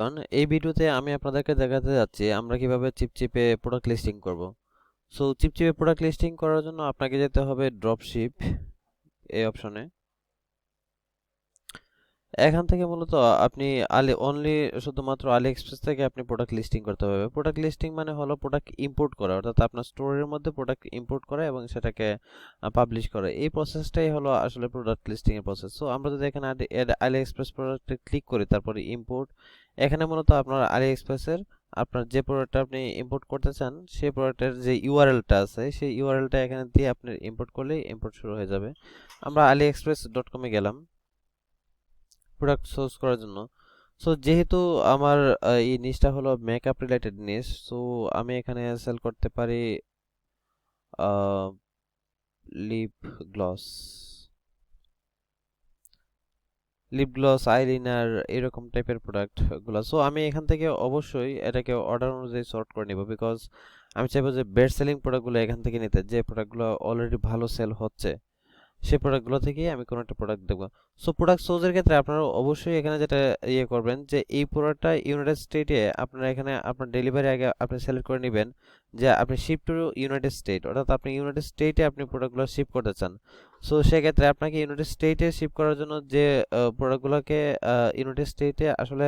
কারণ এই ভিডিওতে আমি আপনাদেরকে দেখাতে যাচ্ছি আমরা কিভাবে চিপচিপে প্রোডাক্ট লিস্টিং করব। সো চিপচিপে প্রোডাক্ট লিস্টিং করার জন্য আপনাকে যেতে হবে ড্রপশিপ এই অপশনে। এখান থেকে মূলত আপনি শুধুমাত্র আলি এক্সপ্রেস থেকে আপনি প্রোডাক্ট লিস্টিং করতে হবে। প্রোডাক্ট লিস্টিং মানে হলো প্রোডাক্ট ইম্পোর্ট করা, অর্থাৎ আপনার স্টোরের মধ্যে প্রোডাক্ট ইম্পোর্ট করা এবং সেটাকে পাবলিশ করা। এই প্রসেসটাই হলো আসলে প্রোডাক্ট লিস্টিং এর প্রসেস। সো আমরা যদি এখানে আলি এক্সপ্রেস প্রোডাক্টে ক্লিক করি, তারপরে ইম্পোর্ট, এখানে মূলত আপনার আলি এক্সপ্রেসের আপনার যে প্রোডাক্টটা আপনি ইম্পোর্ট করতে চান সেই প্রোডাক্টের যে ইউআরএলটা আছে সেই ইউআরএলটা এখানে দিয়ে আপনি ইম্পোর্ট করলেই ইম্পোর্ট শুরু হয়ে যাবে। আমরা aliexpress.com এ গেলাম প্রোডাক্ট সোর্স করার জন্য। সো যেহেতু আমার এই নিচটা হলো মেকআপ রিলেটেড নিচ, সো আমি এখানে সেল করতে পারি লিপ গ্লস, আইলাইনার, এরকম টাইপের প্রোডাক্ট গুলো। সো আমি এখান থেকে অবশ্যই এটাকে অর্ডার অনুযায়ী সর্ট করে নিব, বিকজ আমি চাইবো যে বেস্ট সেলিং প্রোডাক্টগুলো এখান থেকে নিতে, যে প্রোডাক্টগুলো অলরেডি ভালো সেল হচ্ছে সেই প্রোডাক্টগুলো থেকেই আমি কোনো একটা প্রোডাক্ট দেখব। সো প্রোডাক্ট সোর্সের ক্ষেত্রে আপনারা অবশ্যই এখানে যেটা করবেন যে এই প্রোডাক্টটা ইউনাইটেড স্টেটে আপনারা এখানে আপনার ডেলিভারি আগে আপনি সিলেক্ট করে নেবেন যে আপনি শিপ টু ইউনাইটেড স্টেট, অর্থাৎ আপনি ইউনাইটেড স্টেটে আপনি প্রোডাক্টগুলো শিপ করতে চান। সো সেক্ষেত্রে আপনাকে ইউনাইটেড স্টেটে শিপ করার জন্য যে প্রোডাক্টগুলোকে ইউনাইটেড স্টেটে আসলে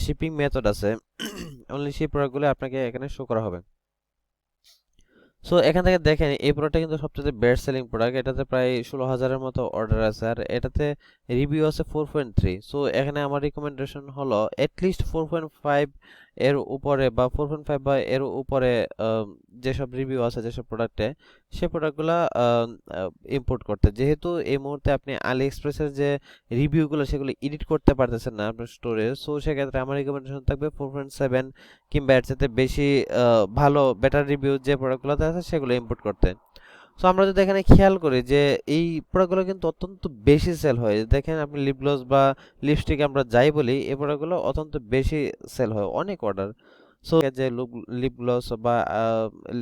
শিপিং মেথড আছে অনলি সেই প্রোডাক্টগুলো আপনাকে এখানে শো করা হবে। সো এখান থেকে দেখেন এই প্রোডাক্টটা কিন্তু সবচেয়ে বেস্ট সেলিং প্রোডাক্ট। এটাতে প্রায় 16,000-এর মতো অর্ডার আছে আর এটাতে রিভিউ আছে 4.3। সো এখানে আমার রিকমেন্ডেশন হলো অ্যাটলিস্ট 4.5 এর উপরে বা 4.5 বা এর উপরে যেসব রিভিউ আছে যেসব প্রোডাক্টে সেই প্রোডাক্টগুলো ইম্পোর্ট করতে। যেহেতু এই মুহূর্তে আপনি আলি এক্সপ্রেসের যে রিভিউগুলো সেগুলো এডিট করতে পারতেছেন না আপনার স্টোরে, সো সেক্ষেত্রে আমার রিকমেন্ডেশন থাকবে 4.7 কিংবা এর চাইতে বেশি ভালো বেটার রিভিউ যে প্রোডাক্টগুলোতে আছে সেগুলো ইম্পোর্ট করতে। সো আমরা যদি এখানে খেয়াল করি যে এই প্রোডাক্টগুলো কিন্তু অত্যন্ত বেশি সেল হয়। দেখেন আপনি লিপ গ্লস বা লিপস্টিক আমরা যাই বলি, এই প্রোডাক্টগুলো অত্যন্ত বেশি সেল হয়, অনেক অর্ডার। সো যে লিপ গ্লস বা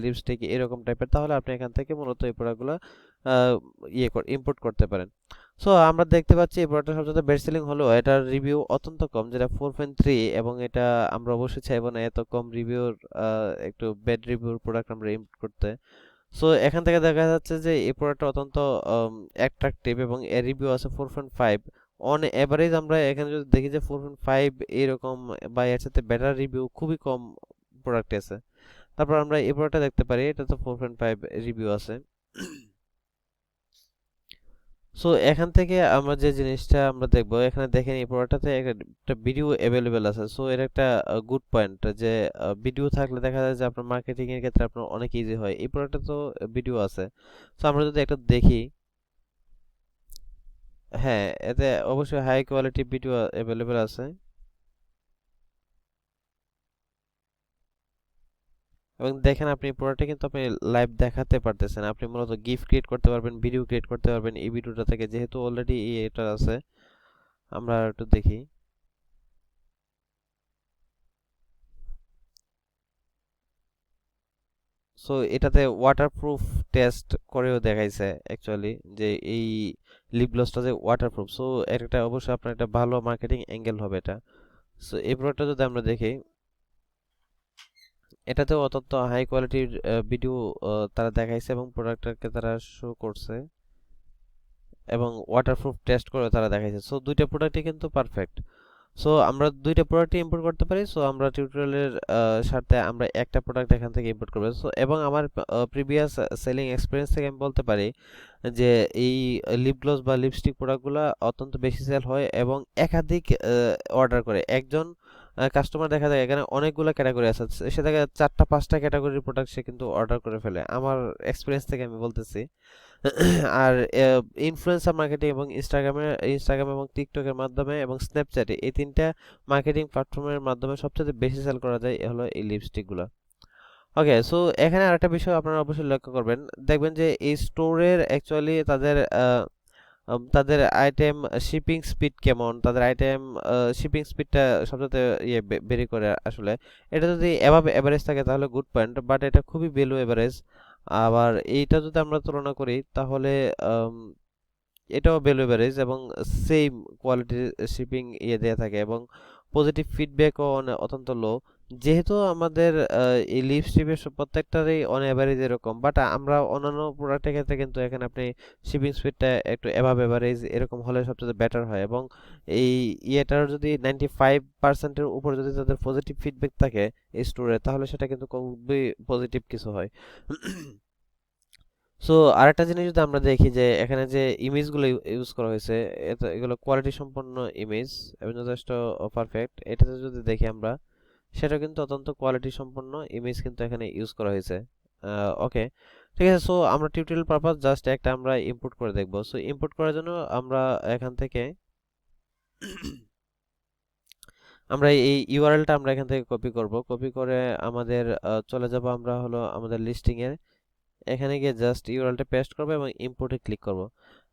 লিপস্টিক এরকম টাইপের, তাহলে আপনি এখান থেকে মূলত এই প্রোডাক্টগুলো ইম্পোর্ট করতে পারেন। সো আমরা দেখতে পাচ্ছি এই প্রোডাক্টটা সবচেয়ে বেস্ট সেলিং হলেও এটার রিভিউ অত্যন্ত কম, যেটা 4.3, এবং এটা আমরা অবশ্যই চাইবো না এত কম রিভিউর একটু ব্যাড রিভিউর প্রোডাক্ট আমরা ইম্পোর্ট করতে। সো এখান থেকে দেখা যাচ্ছে যে এই প্রোডাক্টটা অত্যন্ত অ্যাট্রাকটিভ এবং এর রিভিউ আছে 4.5। অন এভারেজ আমরা এখানে যদি দেখি যে 4.5 এরকম বা এর সাথে বেটার রিভিউ খুবই কম প্রোডাক্ট আছে। তারপর আমরা এই প্রোডাক্টটা দেখতে পারি, এটা তো 4.5 রিভিউ আছে। সো এখান থেকে আমরা যে জিনিসটা আমরা দেখবো, এখানে দেখেন এই প্রোডাক্টটাতে একটা ভিডিও অ্যাভেলেবেল আছে। সো এর একটা গুড পয়েন্ট যে ভিডিও থাকলে দেখা যায় যে আপনার মার্কেটিং এর ক্ষেত্রে আপনার অনেক ইজি হয়। এই প্রোডাক্টে তো ভিডিও আছে। সো আমরা যদি একটা দেখি, হ্যাঁ এতে অবশ্যই হাই কোয়ালিটি ভিডিও অ্যাভেলেবেল আছে এবং দেখেন আপনি প্রোডাক্টে কিন্তু আপনি লাইভ দেখাতে পারতেছেন। আপনি মূলত গিফট ক্রিয়েট করতে পারবেন, ভিডিও ক্রিয়েট করতে পারবেন এই ভিডিওটা থেকে, যেহেতু অলরেডি এটা আছে। আমরা আর একটু দেখি। সো এটাতে ওয়াটারপ্রুফ টেস্ট করেও দেখাইছে অ্যাকচুয়ালি যে এই লিপ গ্লসটা যে ওয়াটারপ্রুফ। সো এটা অবশ্যই আপনার একটা ভালো মার্কেটিং অ্যাঙ্গেল হবে এটা। সো এই প্রোডাক্টটা যদি আমরা দেখি, এটাতেও অত্যন্ত হাই কোয়ালিটির ভিডিও তারা দেখাইছে এবং প্রোডাক্টটাকে তারা শো করছে এবং ওয়াটারপ্রুফ টেস্ট করে তারা দেখাইছে। সো দুইটা প্রোডাক্টই কিন্তু পারফেক্ট। সো আমরা দুইটা প্রোডাক্টই ইম্পোর্ট করতে পারি। সো আমরা টিউটোরিয়ালের স্বার্থে আমরা একটা প্রোডাক্ট এখান থেকে ইম্পোর্ট করব। সো এবং আমার প্রিভিয়াস সেলিং এক্সপিরিয়েন্স থেকে আমি বলতে পারি যে এই লিপ গ্লস বা লিপস্টিক প্রোডাক্টগুলো অত্যন্ত বেশি সেল হয় এবং একাধিক অর্ডার করে একজন কাস্টমার। দেখা যায় এখানে অনেকগুলো ক্যাটাগরি আছে, সে থেকে 4টা 5টা ক্যাটাগরির প্রোডাক্ট সে কিন্তু অর্ডার করে ফেলে, আমার এক্সপিরিয়েন্স থেকে আমি বলতেছি। আর ইনফ্লুয়েন্সার মার্কেটিং এবং ইনস্টাগ্রাম এবং টিকটকের মাধ্যমে এবং স্ন্যাপচ্যাটে, এই তিনটা মার্কেটিং প্ল্যাটফর্মের মাধ্যমে সবচেয়ে বেশি সেল করা যায় হলো এই লিপস্টিকগুলো। ওকে, সো এখানে আরেকটা বিষয় আপনারা অবশ্যই লক্ষ্য করবেন, দেখবেন যে এই স্টোরের অ্যাকচুয়ালি তাদের আইটেম শিপিং স্পিড কেমন, তাদের আইটেম শিপিং স্পিডটা সবচেয়ে বেরি করে আসলে। এটা যদি এভাবে এভারেজ থাকে তাহলে গুড পয়েন্ট, বাট এটা খুবই বেলো এভারেজ। আবার এইটা যদি আমরা তুলনা করি তাহলে এটাও বেলো এভারেজ এবং সেম কোয়ালিটির শিপিং দেয়া থাকে এবং পজিটিভ ফিডব্যাকও অত্যন্ত লো। যেহেতু আমাদের এই লিপস্টিপের প্রত্যেকটারই অন এভারেজ এরকম, বাট আমরা অন্যান্য প্রোডাক্টের ক্ষেত্রে কিন্তু এখানে আপনি শিপিং স্পিডটা একটু অ্যাভাব এভারেজ এরকম হলে সবচেয়ে বেটার হয়। এবং এই ইয়েটার যদি 95%-এর উপর যদি তাদের পজিটিভ ফিডব্যাক থাকে এই স্টোরে, তাহলে সেটা কিন্তু খুবই পজিটিভ কিছু হয়। সো আরেকটা জিনিস যদি আমরা দেখি যে এখানে যে ইমেজগুলো ইউজ করা হয়েছে, এগুলো কোয়ালিটি সম্পন্ন ইমেজ এবং যথেষ্ট পারফেক্ট। এটাতে যদি দেখি আমরা, সেটা কিন্তু অত্যন্ত কোয়ালিটি সম্পন্ন ইমেজ কিন্তু এখানে ইউজ করা হয়েছে। ওকে, ঠিক আছে। সো আমরা টিউটোরিয়াল পারপাস জাস্ট একটা আমরা ইম্পোর্ট করে দেখব। সো ইম্পোর্ট করার জন্য আমরা এখান থেকে আমরা এই ইউআরএলটা আমরা এখান থেকে কপি করব। কপি করে আমাদের চলে যাব আমরা হলো আমাদের লিস্টিং এর এখানে গিয়ে জাস্ট ইউআরএলটা পেস্ট করব এবং ইম্পোর্টে ক্লিক করব।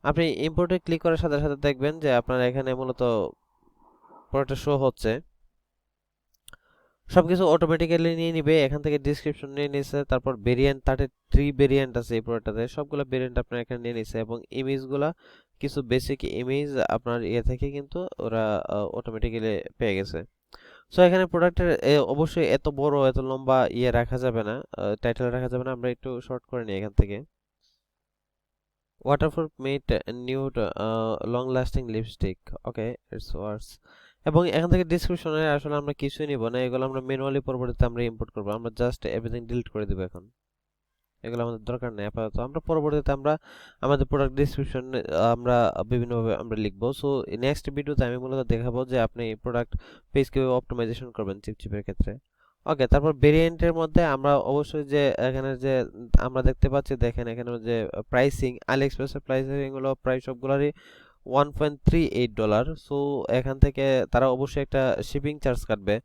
আপনি ইম্পোর্টে ক্লিক করার সাথে সাথে দেখবেন যে আপনার এখানে মূলত পুরোটা শো হচ্ছে, সবকিছু অটোমেটিক্যালি নিয়ে নিবে। এখান থেকে ডেসক্রিপশন নিয়ে নিছে, তারপর ভেরিয়েন্ট 33 ভেরিয়েন্ট আছে এই প্রোডাক্টটাতে, সবগুলো ভেরিয়েন্ট আপনার এখানে নিয়ে নিছে এবং ইমেজগুলা কিছু বেসিক ইমেজ আপনার ইয়ে থেকে কিন্তু ওরা অটোমেটিক্যালি পেয়ে গেছে। সো এখানে প্রোডাক্টের অবশ্যই এত বড় এত লম্বা ইয়ে রাখা যাবে না, টাইটেল রাখা যাবে না, আমরা একটু শর্ট করে নিই এখান থেকে waterproof matte nude long lasting lipstick. Okay, it's worse. এবং এখান থেকে ডেসক্রিপশনে আসলে আমরা কিছুই নিব না, এগুলো আমরা ম্যানুয়ালি পরবর্তীতে আমরা ইম্পোর্ট করব। আমরা জাস্ট এভরিথিং ডিলিট করে দিব এখন, এগুলো আমাদের দরকার নেই আপাতত। আমরা পরবর্তীতে আমরা আমাদের প্রোডাক্ট ডেসক্রিপশন আমরা বিভিন্নভাবে আমরা লিখব। সো নেক্সট ভিডিওতে আমি মূলত দেখাবো যে আপনি প্রোডাক্ট পেজ কিভাবে অপটিমাইজেশন করবেন চিপচিপের ক্ষেত্রে। ওকে, তারপর ভেরিয়েন্টের মধ্যে আমরা অবশ্যই যে এখানে যে আমরা দেখতে পাচ্ছি, দেখেন এখানে যে প্রাইসিং আলিএক্সপ্রেসের প্রাইসিং হলো প্রায় সবগুলোরই $1.38। সো এখান থেকে তারা অবশ্যই একটা শিপিং চার্জ কাটবে।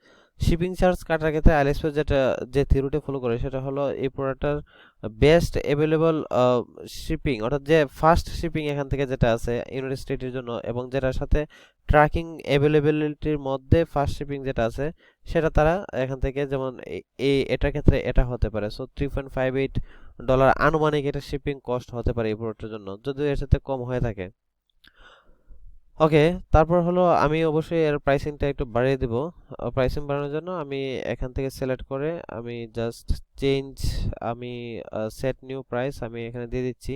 শিপিং চার্জ কাটার ক্ষেত্রে আলিএক্সপ্রেস যেটা যে থিওরিটা ফলো করে সেটা হলো এই প্রোডাক্টটার বেস্ট অ্যাভেলেবল শিপিং, অর্থাৎ যে ফাস্ট শিপিং এখান থেকে যেটা আছে ইউনাইটেড স্টেটের জন্য, এবং যেটার সাথে ট্র্যাকিং অ্যাভেলেবিলিটির মধ্যে ফাস্ট শিপিং যেটা আছে সেটা তারা এখান থেকে, যেমন এই এটার ক্ষেত্রে এটা হতে পারে। সো $3.58 আনুমানিক এটা শিপিং কস্ট হতে পারে এই প্রোডাক্টের জন্য, যদিও এর সাথে কম হয়ে থাকে। ওকে, তারপর হলো আমি অবশ্যই এর প্রাইসিংটা একটু বাড়িয়ে দিব। প্রাইসিং বাড়ানোর জন্য আমি এখান থেকে সিলেক্ট করে আমি জাস্ট চেঞ্জ, আমি সেট নিউ প্রাইস আমি এখানে দিয়ে দিচ্ছি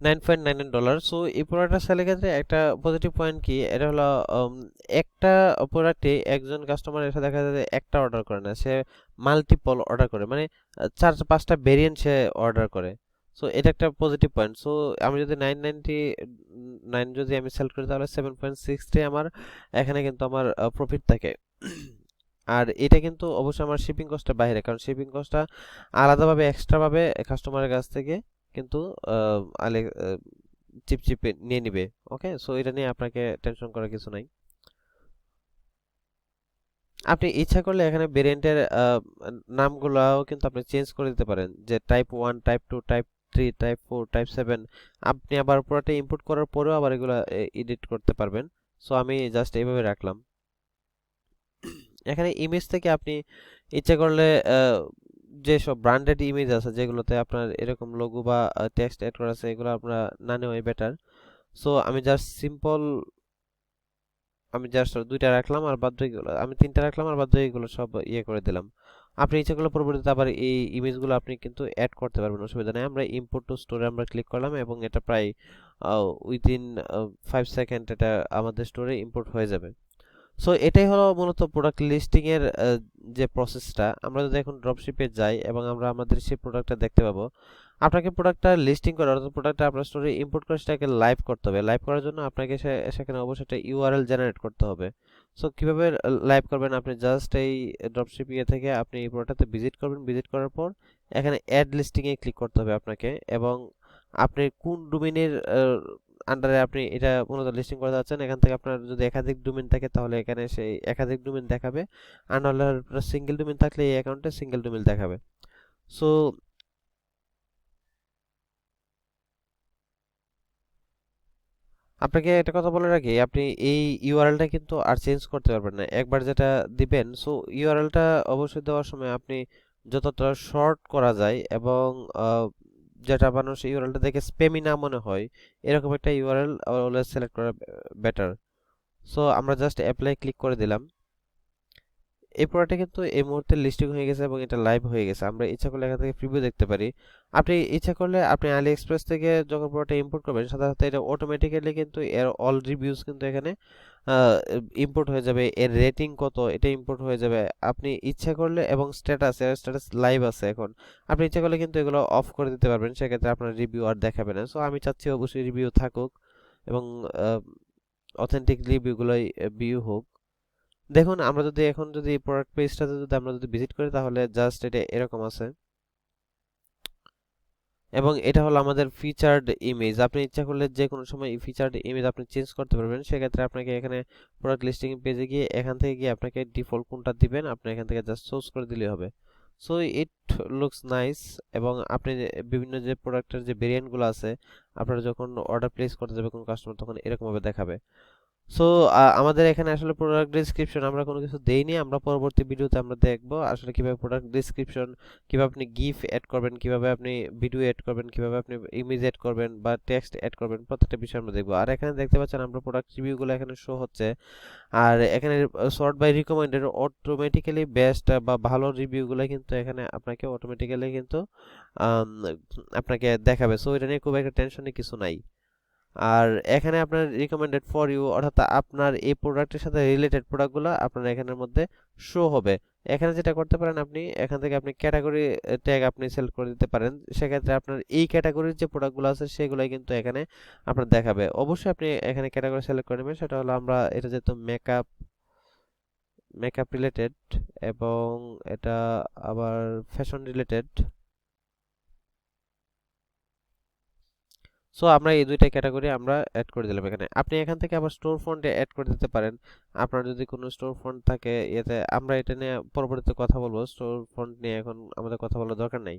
$9.99। সো এই প্রোডাক্টটা সেলের ক্ষেত্রে একটা পজিটিভ পয়েন্ট কি, এটা হলো একটা প্রোডাক্টে একজন কাস্টমার এসে দেখা যায় যে একটা অর্ডার করে না, সে মাল্টিপল অর্ডার করে, মানে 4-5টা ভেরিয়েন্ট সে অর্ডার করে। সো এটা একটা পজিটিভ পয়েন্ট। সো আমি যদি 999 যদি আমি সেল করি তাহলে 7.63 আমার এখানে কিন্তু আমার প্রফিট থাকে। আর এটা কিন্তু অবশ্যই আমার শিপিং কস্টের বাইরে, কারণ শিপিং কস্টটা আলাদাভাবে এক্সট্রা ভাবে কাস্টমারের কাছ থেকে কিন্তু আলে চিপচিপে নিয়ে নিবে। ওকে, সো এটা নিয়ে আপনাকে টেনশন করার কিছু নাই। আপনি ইচ্ছা করলে এখানে ভেরিয়েন্টের নামগুলোও কিন্তু আপনি চেঞ্জ করে দিতে পারেন, যে type 1, type 2, type 3, type 4, type 7। আপনি আবার পুরোটা ইনপুট করার পরেও আবার এগুলো এডিট করতে পারবেন। সো আমি জাস্ট এইভাবে রাখলাম। এখানে ইমেজ থেকে আপনি ইচ্ছা করলে যেসব ব্র্যান্ডেড ইমেজ আছে যেগুলোতে আপনার এরকম লোগো বা টেক্সট অ্যাড করা আছে, এগুলো আপনারা না নেওয়াই বেটার। সো আমি জাস্ট দুইটা রাখলাম আর বাদ বাকিগুলো আমি তিনটা রাখলাম আর বাদ বাকিগুলো সব ইয়ে করে দিলাম। আপনি ইচ্ছা করলে পরবর্তীতে আবার এই ইমেজগুলো আপনি কিন্তু অ্যাড করতে পারবেন, অসুবিধা নেই। আমরা ইম্পোর্ট টু স্টোরে আমরা ক্লিক করলাম এবং এটা প্রায় উইদিন 5 সেকেন্ড এটা আমাদের স্টোরে ইম্পোর্ট হয়ে যাবে। সো এটাই হলো মূলত প্রোডাক্ট লিস্টিং এর যে প্রসেসটা। আমরা যদি এখন ড্রপশিপে যাই এবং আমরা আমাদের সেই প্রোডাক্টটা দেখতে পাবো, আপনাকে প্রোডাক্টটা লিস্টিং করে অর্থাৎ প্রোডাক্টটা আপনার স্টোরে ইম্পোর্ট করে সেটাকে লাইভ করতে হবে। লাইভ করার জন্য আপনাকে সেখানে অবশ্যই একটা ইউআরএল জেনারেট করতে হবে। সো কিভাবে লাইভ করবেন, আপনি জাস্ট এই ড্রপশিপ ইয়ে থেকে আপনি এই প্রোডাক্টটাতে ভিজিট করবেন। ভিজিট করার পর এখানে অ্যাড লিস্টিং এ ক্লিক করতে হবে আপনাকে, এবং আপনি কোন ডোমেইনের আন্ডারে আপনি এটা মূলত লিস্টিং করতে যাচ্ছেন, এখান থেকে আপনার যদি একাধিক ডোমেইন থাকে তাহলে এখানে সেই একাধিক ডোমেইন দেখাবে, আর নাহলে সিঙ্গেল ডোমেইন থাকলে এই অ্যাকাউন্টে সিঙ্গেল ডোমেইন দেখাবে। সো আপনাকে একটা কথা বলে রাখি, আপনি এই ইউআরএলটা কিন্তু আর চেঞ্জ করতে পারবেন না একবার যেটা দিবেন। সো ইউআরএলটা অবশ্যই দেওয়ার সময় আপনি যতটা শর্ট করা যায় এবং যেটা মানুষ ইউআরএলটা দেখে স্প্যামি না মনে হয় এরকম একটা ইউআরএল অলওয়েজ সিলেক্ট করা বেটার। সো আমরা জাস্ট অ্যাপ্লাই ক্লিক করে দিলাম। এই প্রোডাক্টটা কিন্তু এই মুহূর্তে লিস্টিং হয়ে গেছে এবং এটা লাইভ হয়ে গেছে। আমরা ইচ্ছা করলে এখান থেকে প্রিভিউ দেখতে পারি। আপনি ইচ্ছা করলে আপনি আলি এক্সপ্রেস থেকে যখন প্রোডাক্টটা ইম্পোর্ট করবেন সাধারণত এটা অটোমেটিক্যালি কিন্তু এর অল রিভিউজ কিন্তু এখানে ইম্পোর্ট হয়ে যাবে, এর রেটিং কত এটা ইম্পোর্ট হয়ে যাবে। আপনি ইচ্ছা করলে এবং স্ট্যাটাস লাইভ আছে এখন, আপনি ইচ্ছা করলে কিন্তু এগুলো অফ করে দিতে পারবেন, সেক্ষেত্রে আপনার রিভিউ আর দেখাবে না। সো আমি চাচ্ছি অবশ্যই রিভিউ থাকুক এবং অথেন্টিক রিভিউগুলোই ভিউ হোক। দেখুন আমরা যদি এখন যদি প্রোডাক্ট পেজটাতে যদি আমরা যদি ভিজিট করি তাহলে জাস্ট এটা এরকম আছে এবং এটা হলো আমাদের ফিচার্ড ইমেজ। আপনি ইচ্ছা করলে যে কোনো সময় এই ফিচার্ড ইমেজ আপনি চেঞ্জ করতে পারবেন। সেক্ষেত্রে আপনাকে এখানে প্রোডাক্ট লিস্টিং পেজে গিয়ে এখান থেকে গিয়ে আপনাকে ডিফল্ট কোনটা দিবেন আপনি এখান থেকে জাস্ট চুজ করে দিলেই হবে। সো ইট লুকস নাইস এবং আপনি বিভিন্ন যে প্রোডাক্টের যে ভেরিয়েন্টগুলো আছে আপনারা যখন অর্ডার প্লেস করতে যাবে কোন কাস্টমার তখন এরকম ভাবে দেখাবে। সো আমাদের এখানে আসলে প্রোডাক্ট ডেসক্রিপশন আমরা কোনো কিছু দেইনি, আমরা পরবর্তী ভিডিওতে আমরা দেখব আসলে কিভাবে প্রোডাক্ট ডেসক্রিপশন, কিভাবে আপনি গিফ অ্যাড করবেন, কিভাবে আপনি ভিডিও অ্যাড করবেন, কিভাবে আপনি ইমেজ অ্যাড করবেন বা টেক্সট অ্যাড করবেন, প্রত্যেকটা বিষয় আমরা দেখব। আর এখানে দেখতে পাচ্ছেন আমরা প্রোডাক্ট রিভিউগুলো এখানে শো হচ্ছে। আর এখানে sort by recommended automatically best বা ভালো রিভিউগুলো কিন্তু এখানে আপনাকে অটোমেটিক্যালি কিন্তু আম, আপনাকে দেখাবে। সো এটা নিয়ে খুব একটা টেনশনের কিছু নাই। আর এখানে আপনার রিকমেন্ডেড ফর ইউ অর্থাৎ আপনার এই প্রোডাক্টের সাথে রিলেটেড প্রোডাক্টগুলো আপনার এখানের মধ্যে শো হবে। এখানে যেটা করতে পারেন আপনি এখান থেকে আপনি ক্যাটাগরি ট্যাগ আপনি সিলেক্ট করে দিতে পারেন। সেক্ষেত্রে আপনার এই ক্যাটাগরির যে প্রোডাক্টগুলো আছে সেগুলোই কিন্তু এখানে আপনার দেখাবে। অবশ্যই আপনি এখানে ক্যাটাগরি সিলেক্ট করে নেবেন, সেটা হলো আমরা এটা যেহেতু মেকআপ মেকআপ রিলেটেড এবং এটা আবার ফ্যাশন রিলেটেড। সো আমরা এই দুইটা ক্যাটাগরি আমরা অ্যাড করে দিলাম এখানে। আপনি এখান থেকে আবার স্টোর ফন্টে অ্যাড করে দিতে পারেন। আপনার যদি কোনো স্টোর ফন্ট থাকে এতে আমরা এটা নিয়ে পরবর্তীতে কথা বলবো, স্টোর ফন্ট নিয়ে এখন আমাদের কথা বলার দরকার নাই।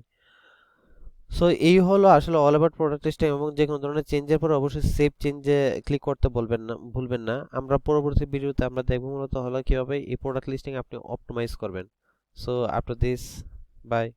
সো এই হলো আসলে অল অ্যাবাউট প্রোডাক্ট লিস্টিং এবং যে কোনো ধরনের চেঞ্জের পরে অবশ্যই সেভ চেঞ্জে ক্লিক করতে ভুলবেন না। আমরা পরবর্তী ভিডিওতে আমরা দেখব মূলত হলো কিভাবে এই প্রোডাক্ট লিস্টিং আপনি অপটিমাইজ করবেন। So after this, by.